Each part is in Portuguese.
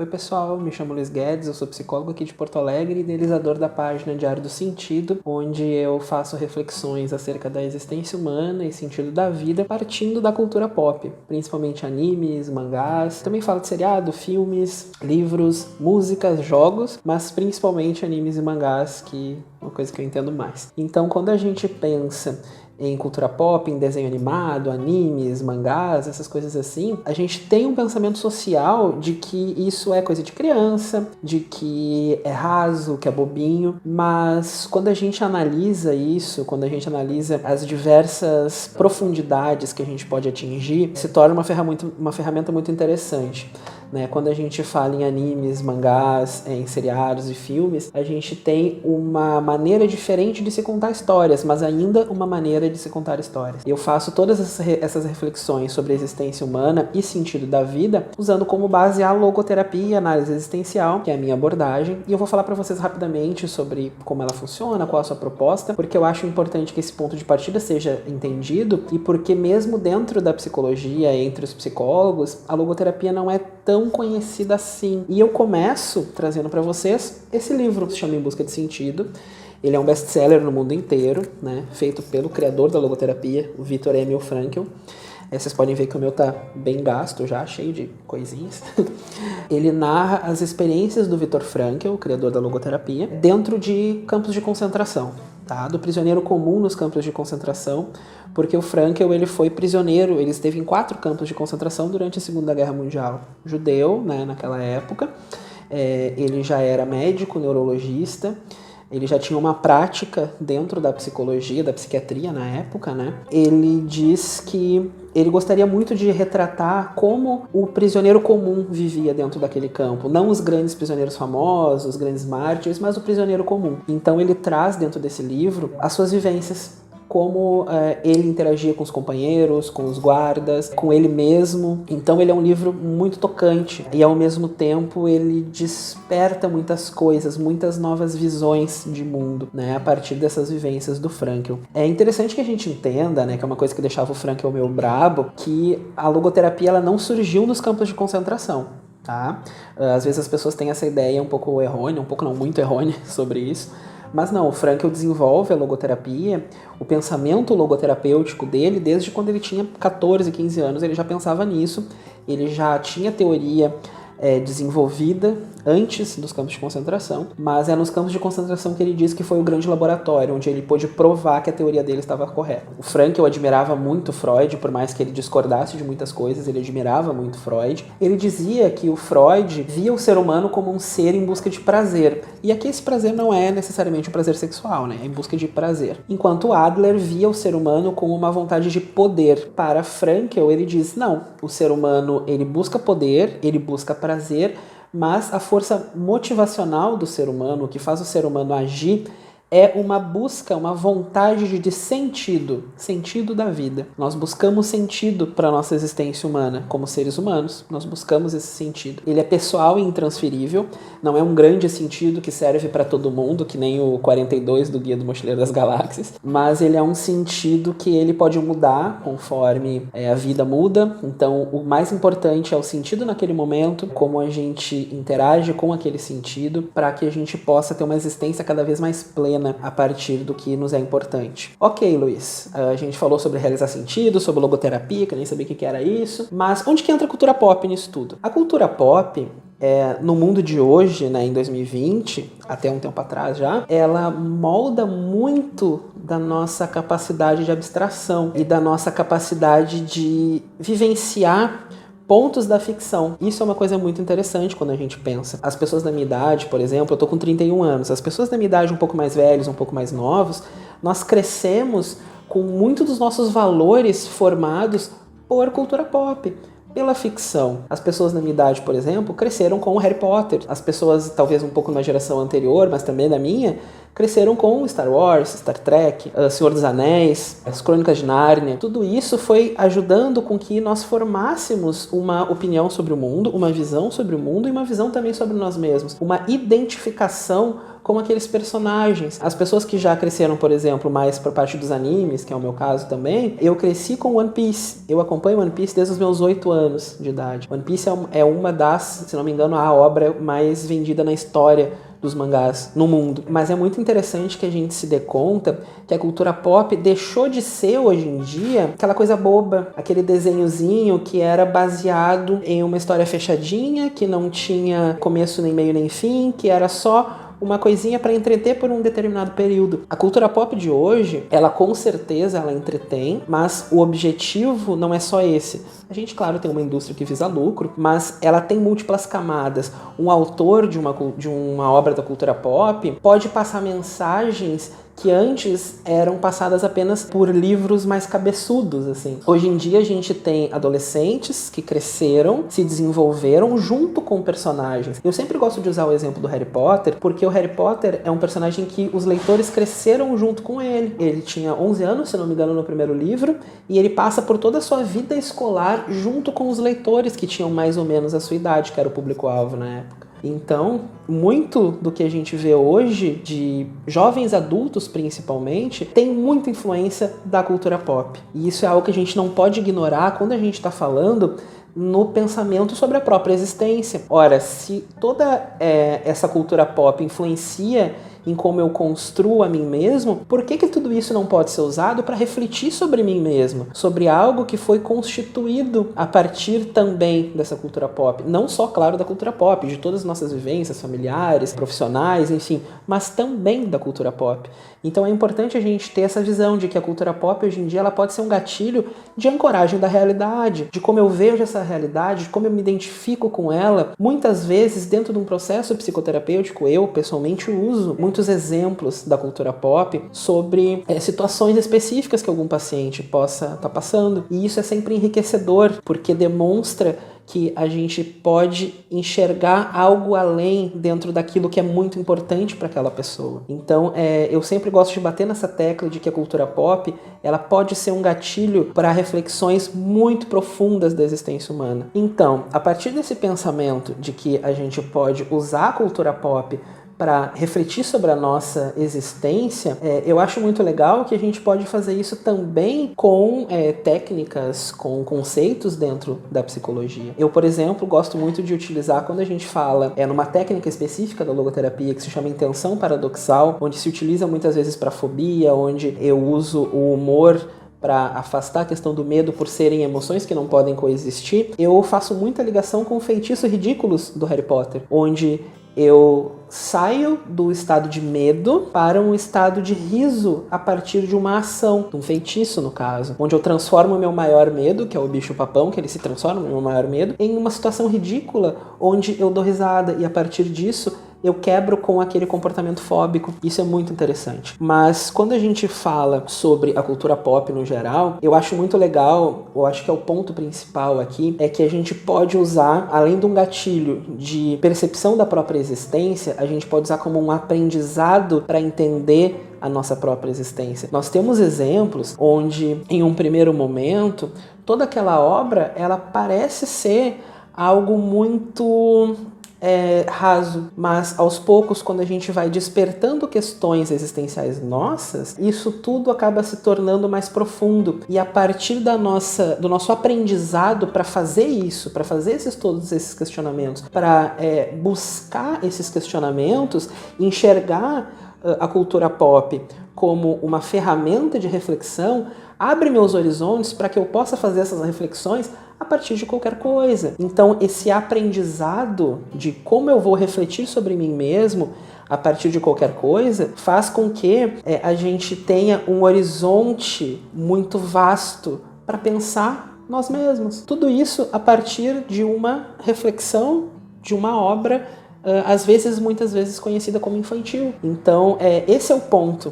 Oi pessoal, me chamo Luiz Guedes, eu sou psicólogo aqui de Porto Alegre e idealizador da página Diário do Sentido, onde eu faço reflexões acerca da existência humana e sentido da vida partindo da cultura pop, principalmente animes, mangás. Também falo de seriado, filmes, livros, músicas, jogos, mas principalmente animes e mangás, que é uma coisa que eu entendo mais. Então, quando a gente pensa em cultura pop, em desenho animado, animes, mangás, essas coisas assim, a gente tem um pensamento social de que isso é coisa de criança, de que é raso, que é bobinho, mas quando a gente analisa isso, quando a gente analisa as diversas profundidades que a gente pode atingir, se torna uma ferramenta muito interessante. Né? Quando a gente fala em animes, mangás, em seriados e filmes, a gente tem uma maneira diferente de se contar histórias, mas ainda uma maneira de se contar histórias. Eu faço todas essas reflexões sobre a existência humana e sentido da vida usando como base a logoterapia, a análise existencial, que é a minha abordagem, e eu vou falar para vocês rapidamente sobre como ela funciona, qual a sua proposta, porque eu acho importante que esse ponto de partida seja entendido e porque mesmo dentro da psicologia, entre os psicólogos, a logoterapia não é tão conhecida assim. E eu começo trazendo para vocês esse livro, que se chama Em Busca de Sentido. Ele é um best-seller no mundo inteiro, né? Feito pelo criador da logoterapia, o Viktor Emil Frankl. Vocês podem ver que o meu tá bem gasto já, cheio de coisinhas. Ele narra as experiências do Viktor Frankl, o criador da logoterapia, dentro de campos de concentração. Tá? Do prisioneiro comum nos campos de concentração, porque o Frankl ele foi prisioneiro, ele esteve em 4 campos de concentração durante a Segunda Guerra Mundial. Judeu, né, naquela época, ele já era médico, neurologista, ele já tinha uma prática dentro da psicologia, da psiquiatria na época, né? Ele diz que ele gostaria muito de retratar como o prisioneiro comum vivia dentro daquele campo. Não os grandes prisioneiros famosos, os grandes mártires, mas o prisioneiro comum. Então ele traz dentro desse livro as suas vivências, como ele interagia com os companheiros, com os guardas, com ele mesmo. Então ele é um livro muito tocante e ao mesmo tempo ele desperta muitas coisas, muitas novas visões de mundo, né, a partir dessas vivências do Frankl. É interessante que a gente entenda, né, que é uma coisa que deixava o Frankl meio brabo, que a logoterapia ela não surgiu nos campos de concentração. Tá? Às vezes as pessoas têm essa ideia um pouco errônea, muito errônea sobre isso. Mas não, o Frankl desenvolve a logoterapia, o pensamento logoterapêutico dele, desde quando ele tinha 14, 15 anos, ele já pensava nisso, ele já tinha teoria desenvolvida antes dos campos de concentração, mas é nos campos de concentração que ele diz que foi o grande laboratório, onde ele pôde provar que a teoria dele estava correta. O Frankl admirava muito Freud, por mais que ele discordasse de muitas coisas, ele admirava muito Freud. Ele dizia que o Freud via o ser humano como um ser em busca de prazer, e aqui esse prazer não é necessariamente um prazer sexual, né? É em busca de prazer. Enquanto Adler via o ser humano com uma vontade de poder. Para Frankl, ele diz, não, o ser humano ele busca poder, ele busca prazer, mas a força motivacional do ser humano, o que faz o ser humano agir, é uma busca, uma vontade de sentido da vida. Nós buscamos sentido para a nossa existência humana, como seres humanos, nós buscamos esse sentido. Ele é pessoal e intransferível, não é um grande sentido que serve para todo mundo, que nem o 42 do Guia do Mochileiro das Galáxias, mas ele é um sentido que ele pode mudar conforme a vida muda. Então, o mais importante é o sentido naquele momento, como a gente interage com aquele sentido, para que a gente possa ter uma existência cada vez mais plena a partir do que nos é importante. Ok, Luiz, a gente falou sobre realizar sentido, sobre logoterapia, que eu nem sabia o que era isso, mas onde que entra a cultura pop nisso tudo? A cultura pop, no mundo de hoje, né, em 2020, até um tempo atrás já, ela molda muito da nossa capacidade de abstração e da nossa capacidade de vivenciar pontos da ficção. Isso é uma coisa muito interessante quando a gente pensa. As pessoas da minha idade, por exemplo, eu tô com 31 anos, as pessoas da minha idade um pouco mais velhos, um pouco mais novos, nós crescemos com muitos dos nossos valores formados por cultura pop, pela ficção. As pessoas da minha idade, por exemplo, cresceram com o Harry Potter. As pessoas, talvez um pouco numa geração anterior, mas também da minha, cresceram com Star Wars, Star Trek, Senhor dos Anéis, as Crônicas de Nárnia. Tudo isso foi ajudando com que nós formássemos uma opinião sobre o mundo, uma visão sobre o mundo e uma visão também sobre nós mesmos, uma identificação com aqueles personagens. As pessoas que já cresceram, por exemplo, mais por parte dos animes, que é o meu caso também, eu cresci com One Piece. Eu acompanho One Piece desde os meus 8 anos de idade. One Piece é uma das, se não me engano, a obra mais vendida na história dos mangás no mundo. Mas é muito interessante que a gente se dê conta que a cultura pop deixou de ser, hoje em dia, aquela coisa boba, aquele desenhozinho que era baseado em uma história fechadinha, que não tinha começo, nem meio, nem fim, que era só uma coisinha para entreter por um determinado período. A cultura pop de hoje, ela com certeza ela entretém, mas o objetivo não é só esse. A gente, claro, tem uma indústria que visa lucro, mas ela tem múltiplas camadas. Um autor de uma obra da cultura pop pode passar mensagens que antes eram passadas apenas por livros mais cabeçudos, assim. Hoje em dia a gente tem adolescentes que cresceram, se desenvolveram junto com personagens. Eu sempre gosto de usar o exemplo do Harry Potter, porque o Harry Potter é um personagem que os leitores cresceram junto com ele. Ele tinha 11 anos, se não me engano, no primeiro livro, e ele passa por toda a sua vida escolar junto com os leitores que tinham mais ou menos a sua idade, que era o público-alvo na época. Então, muito do que a gente vê hoje, de jovens adultos principalmente, tem muita influência da cultura pop. E isso é algo que a gente não pode ignorar quando a gente está falando no pensamento sobre a própria existência. Ora, se toda essa cultura pop influencia em como eu construo a mim mesmo, por que tudo isso não pode ser usado para refletir sobre mim mesmo? Sobre algo que foi constituído a partir também dessa cultura pop. Não só, claro, da cultura pop, de todas as nossas vivências familiares, profissionais, enfim, mas também da cultura pop. Então é importante a gente ter essa visão de que a cultura pop hoje em dia ela pode ser um gatilho de ancoragem da realidade, de como eu vejo essa realidade, de como eu me identifico com ela. Muitas vezes, dentro de um processo psicoterapêutico, eu pessoalmente uso muitos exemplos da cultura pop sobre situações específicas que algum paciente possa estar passando. E isso é sempre enriquecedor, porque demonstra que a gente pode enxergar algo além dentro daquilo que é muito importante para aquela pessoa. Então, eu sempre gosto de bater nessa tecla de que a cultura pop ela pode ser um gatilho para reflexões muito profundas da existência humana. Então, a partir desse pensamento de que a gente pode usar a cultura pop para refletir sobre a nossa existência, eu acho muito legal que a gente pode fazer isso também com técnicas, com conceitos dentro da psicologia. Eu, por exemplo, gosto muito de utilizar, quando a gente fala numa técnica específica da logoterapia, que se chama intenção paradoxal, onde se utiliza muitas vezes para fobia, onde eu uso o humor para afastar a questão do medo por serem emoções que não podem coexistir, eu faço muita ligação com o feitiço ridículos do Harry Potter, onde eu saio do estado de medo para um estado de riso a partir de uma ação, de um feitiço no caso, onde eu transformo o meu maior medo, que é o bicho-papão, que ele se transforma no meu maior medo, em uma situação ridícula, onde eu dou risada e a partir disso eu quebro com aquele comportamento fóbico. Isso é muito interessante. Mas quando a gente fala sobre a cultura pop no geral, eu acho muito legal, eu acho que é o ponto principal aqui, é que a gente pode usar, além de um gatilho de percepção da própria existência, a gente pode usar como um aprendizado para entender a nossa própria existência. Nós temos exemplos onde, em um primeiro momento, toda aquela obra, ela parece ser algo muito raso, mas aos poucos, quando a gente vai despertando questões existenciais nossas, isso tudo acaba se tornando mais profundo, e a partir do nosso aprendizado para fazer isso, para fazer todos esses questionamentos, para buscar esses questionamentos, enxergar a cultura pop como uma ferramenta de reflexão, abre meus horizontes para que eu possa fazer essas reflexões a partir de qualquer coisa. Então, esse aprendizado de como eu vou refletir sobre mim mesmo a partir de qualquer coisa faz com que a gente tenha um horizonte muito vasto para pensar nós mesmos. Tudo isso a partir de uma reflexão, de uma obra, às vezes, muitas vezes conhecida como infantil. Então, esse é o ponto.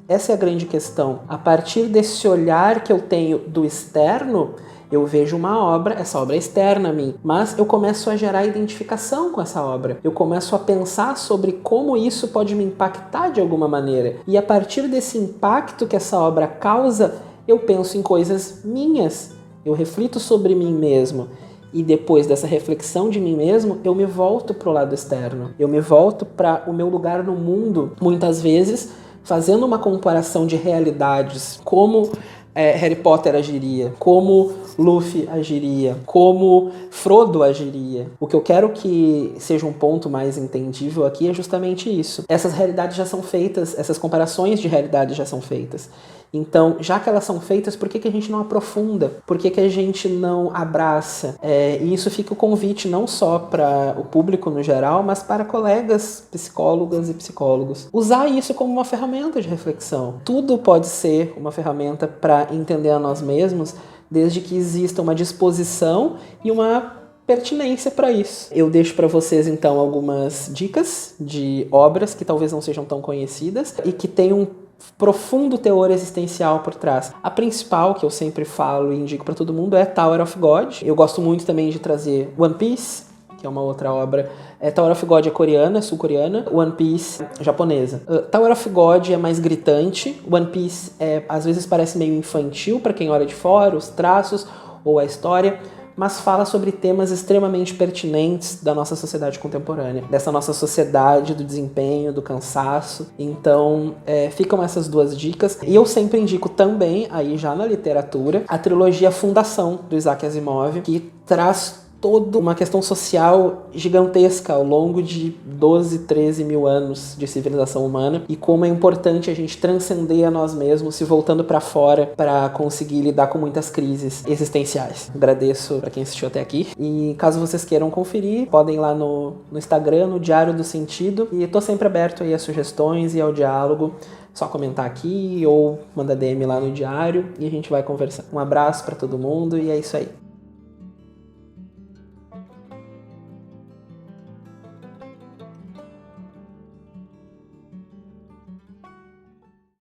Essa é a grande questão. A partir desse olhar que eu tenho do externo, Eu vejo uma obra, essa obra é externa a mim, mas eu começo a gerar identificação com essa obra. Eu começo a pensar sobre como isso pode me impactar de alguma maneira. E a partir desse impacto que essa obra causa, eu penso em coisas minhas. Eu reflito sobre mim mesmo. E depois dessa reflexão de mim mesmo, eu me volto para o lado externo. Eu me volto para o meu lugar no mundo, muitas vezes fazendo uma comparação de realidades, como Harry Potter agiria, como Luffy agiria, como Frodo agiria. O que eu quero que seja um ponto mais entendível aqui é justamente isso. Essas realidades já são feitas, essas comparações de realidade já são feitas. Então, já que elas são feitas, por que a gente não aprofunda? Por que a gente não abraça? E isso fica o convite não só para o público no geral, mas para colegas psicólogas e psicólogos. Usar isso como uma ferramenta de reflexão. Tudo pode ser uma ferramenta para entender a nós mesmos, desde que exista uma disposição e uma pertinência para isso. Eu deixo para vocês então algumas dicas de obras que talvez não sejam tão conhecidas e que tenham profundo teor existencial por trás. A principal, que eu sempre falo e indico para todo mundo, é Tower of God. Eu gosto muito também de trazer One Piece, que é uma outra obra. Tower of God é coreana, é sul-coreana. One Piece é japonesa. Tower of God é mais gritante. One Piece às vezes parece meio infantil para quem olha de fora, os traços ou a história, mas fala sobre temas extremamente pertinentes da nossa sociedade contemporânea, dessa nossa sociedade do desempenho, do cansaço. Então, ficam essas duas dicas. E eu sempre indico também, aí já na literatura, a trilogia Fundação, do Isaac Asimov, que traz toda uma questão social gigantesca ao longo de 12, 13 mil anos de civilização humana e como é importante a gente transcender a nós mesmos, se voltando para fora para conseguir lidar com muitas crises existenciais. Agradeço para quem assistiu até aqui e caso vocês queiram conferir, podem ir lá no Instagram, no Diário do Sentido, e tô sempre aberto aí a sugestões e ao diálogo. Só comentar aqui ou mandar DM lá no diário e a gente vai conversar. Um abraço para todo mundo e é isso aí.